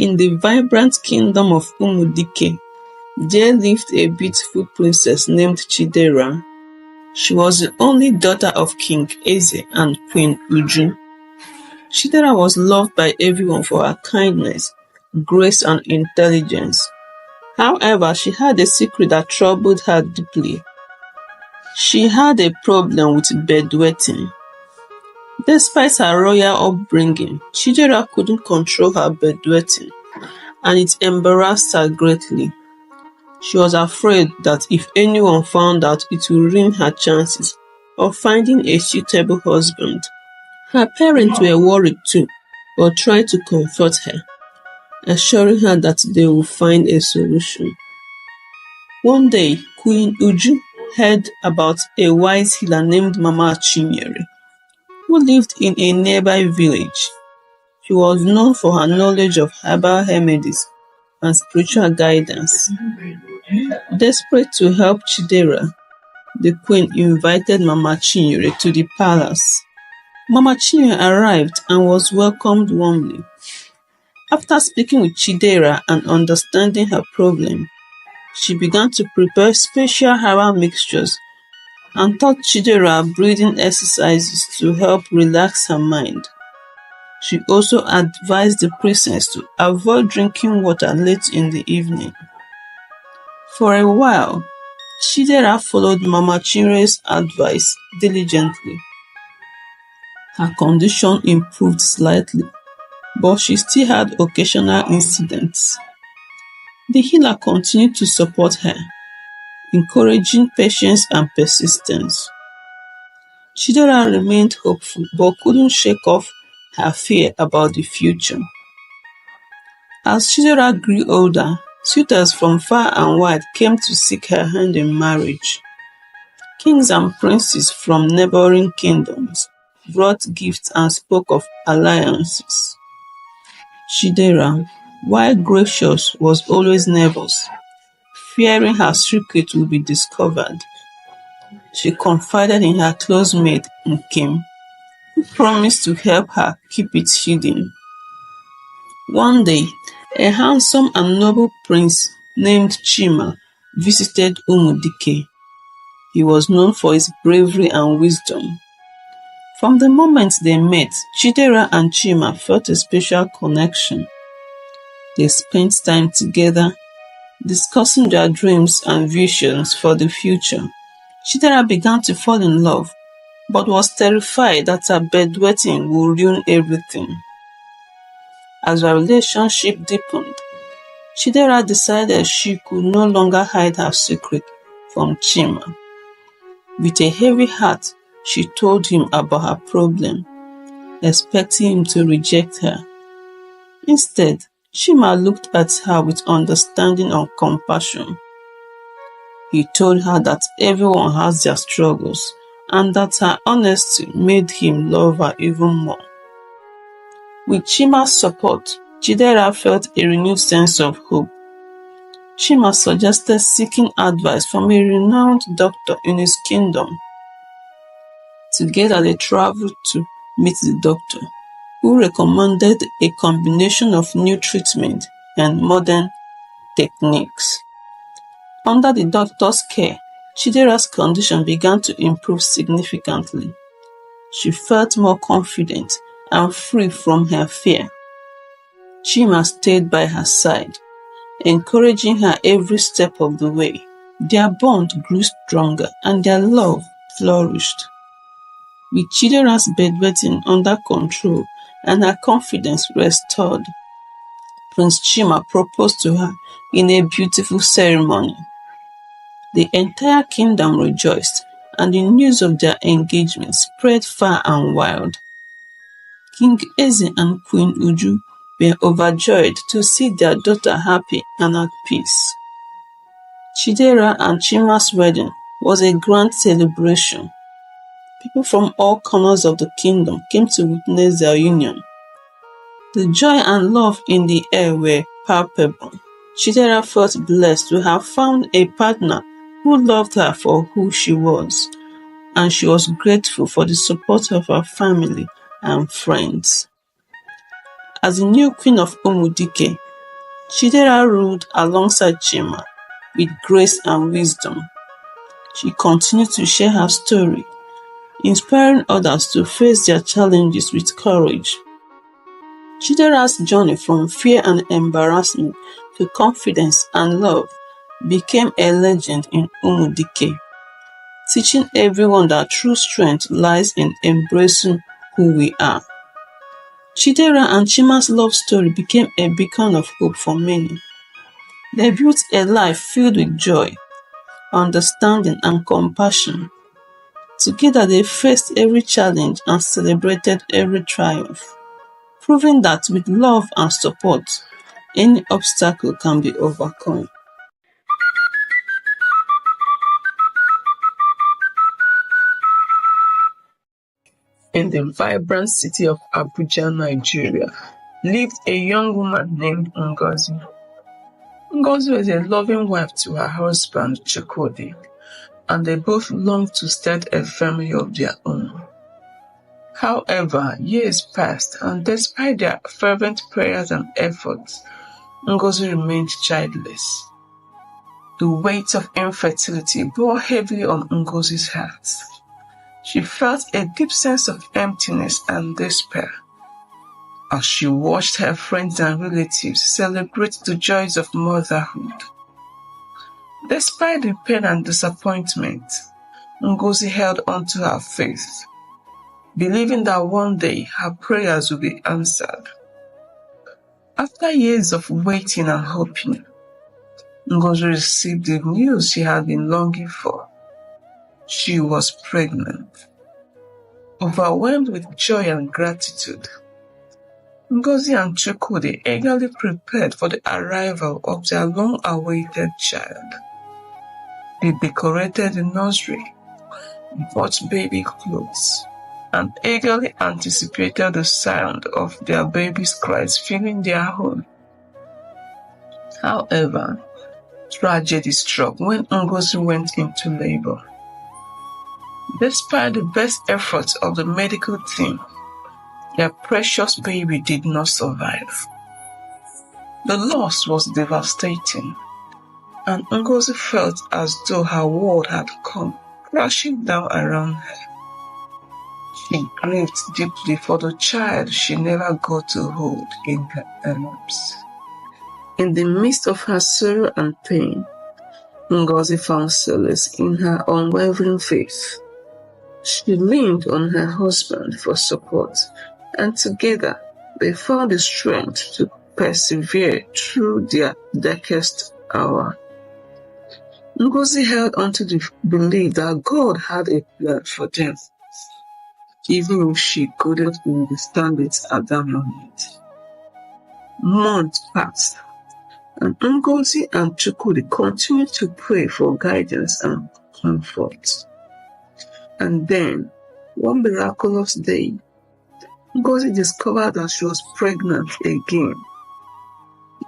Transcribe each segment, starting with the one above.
In the vibrant kingdom of Umudike, there lived a beautiful princess named Chidera. She was the only daughter of King Eze and Queen Uju. Chidera was loved by everyone for her kindness, grace, and intelligence. However, she had a secret that troubled her deeply. She had a problem with bedwetting. Despite her royal upbringing, Chidera couldn't control her bedwetting, and it embarrassed her greatly. She was afraid that if anyone found out, it would ruin her chances of finding a suitable husband. Her parents were worried too, but tried to comfort her, assuring her that they would find a solution. One day, Queen Uju heard about a wise healer named Mama Chinyere, who lived in a nearby village. She was known for her knowledge of herbal remedies and spiritual guidance. Desperate to help Chidera, the queen invited Mama Chinyere to the palace. Mama Chinyere arrived and was welcomed warmly. After speaking with Chidera and understanding her problem, she began to prepare special herbal mixtures and taught Chidera breathing exercises to help relax her mind. She also advised the princess to avoid drinking water late in the evening. For a while, Chidera followed Mama Chinyere's advice diligently. Her condition improved slightly, but she still had occasional incidents. The healer continued to support her, encouraging patience and persistence. Chidera remained hopeful but couldn't shake off her fear about the future. As Chidera grew older, suitors from far and wide came to seek her hand in marriage. Kings and princes from neighboring kingdoms brought gifts and spoke of alliances. Chidera, while gracious, was always nervous, fearing her secret would be discovered. She confided in her close mate Nkem, who promised to help her keep it hidden. One day, a handsome and noble prince named Chima visited Umudike. He was known for his bravery and wisdom. From the moment they met, Chidera and Chima felt a special connection. They spent time together, discussing their dreams and visions for the future. Chidera began to fall in love, but was terrified that her bedwetting would ruin everything. As their relationship deepened, Chidera decided she could no longer hide her secret from Chima. With a heavy heart, she told him about her problem, expecting him to reject her. Instead, Chima looked at her with understanding and compassion. He told her that everyone has their struggles and that her honesty made him love her even more. With Chima's support, Chidera felt a renewed sense of hope. Chima suggested seeking advice from a renowned doctor in his kingdom. Together they traveled to meet the doctor, who recommended a combination of new treatment and modern techniques. Under the doctor's care, Chidera's condition began to improve significantly. She felt more confident and free from her fear. Chima stayed by her side, encouraging her every step of the way. Their bond grew stronger and their love flourished. With Chidera's bedwetting under control and her confidence restored, Prince Chima proposed to her in a beautiful ceremony. The entire kingdom rejoiced, and the news of their engagement spread far and wide. King Eze and Queen Uju were overjoyed to see their daughter happy and at peace. Chidera and Chima's wedding was a grand celebration. People from all corners of the kingdom came to witness their union. The joy and love in the air were palpable. Chidera felt blessed to have found a partner who loved her for who she was, and she was grateful for the support of her family and friends. As the new queen of Umudike, Chidera ruled alongside Chima with grace and wisdom. She continued to share her story, inspiring others to face their challenges with courage. Chidera's journey from fear and embarrassment to confidence and love became a legend in Umudike, teaching everyone that true strength lies in embracing who we are. Chidera and Chima's love story became a beacon of hope for many. They built a life filled with joy, understanding, and compassion. Together they faced every challenge and celebrated every triumph, proving that with love and support, any obstacle can be overcome. In the vibrant city of Abuja, Nigeria, lived a young woman named Ngozi. Ngozi was a loving wife to her husband, Chukwudi, and they both longed to start a family of their own. However, years passed, and despite their fervent prayers and efforts, Ngozi remained childless. The weight of infertility bore heavily on Ngozi's heart. She felt a deep sense of emptiness and despair as she watched her friends and relatives celebrate the joys of motherhood. Despite the pain and disappointment, Ngozi held on to her faith, believing that one day her prayers would be answered. After years of waiting and hoping, Ngozi received the news she had been longing for. She was pregnant. Overwhelmed with joy and gratitude, Ngozi and Chukwudi eagerly prepared for the arrival of their long-awaited child. They decorated the nursery, bought baby clothes, and eagerly anticipated the sound of their baby's cries filling their home. However, tragedy struck when Ngozi went into labor. Despite the best efforts of the medical team, their precious baby did not survive. The loss was devastating, and Ngozi felt as though her world had come crashing down around her. She grieved deeply for the child she never got to hold in her arms. In the midst of her sorrow and pain, Ngozi found solace in her unwavering faith. She leaned on her husband for support, and together they found the strength to persevere through their darkest hour. Ngozi held on to the belief that God had a plan for them, even if she couldn't understand it at that moment. Months passed, and Ngozi and Chukwudi continued to pray for guidance and comfort. And then, one miraculous day, Ngozi discovered that she was pregnant again.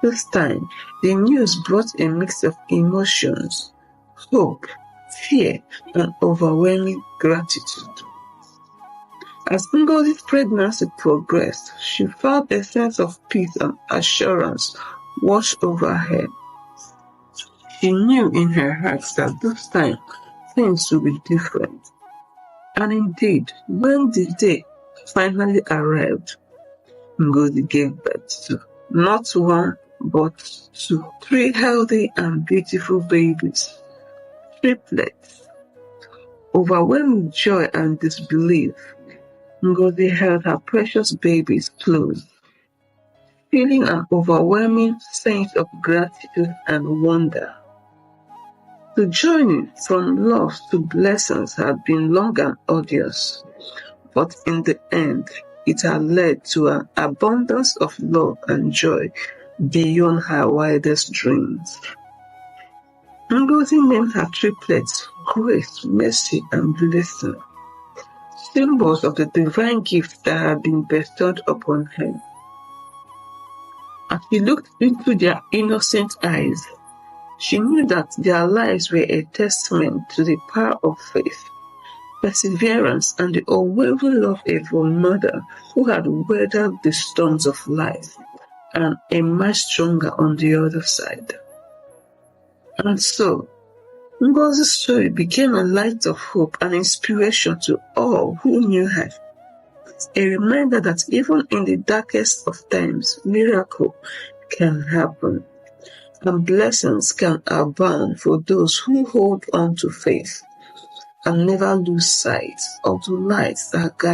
This time, the news brought a mix of emotions, hope, fear, and overwhelming gratitude. As Ngozi's pregnancy progressed, she felt a sense of peace and assurance wash over her. She knew in her heart that this time things would be different. And indeed, when the day finally arrived, Ngozi gave birth to not one, but to 3 healthy and beautiful babies, triplets. Overwhelmed with joy and disbelief, Ngozi held her precious babies close, feeling an overwhelming sense of gratitude and wonder. The journey from loss to blessings had been long and arduous, but in the end, it had led to an abundance of love and joy beyond her wildest dreams. Ngozi named her triplets Grace, Mercy, and Blessing, symbols of the divine gift that had been bestowed upon her. As she looked into their innocent eyes, she knew that their lives were a testament to the power of faith, perseverance, and the unwavering love of a mother who had weathered the storms of life and emerge stronger on the other side. And so, Ngozi's story became a light of hope and inspiration to all who knew her. A reminder that even in the darkest of times, miracle can happen and blessings can abound for those who hold on to faith and never lose sight of the light that guides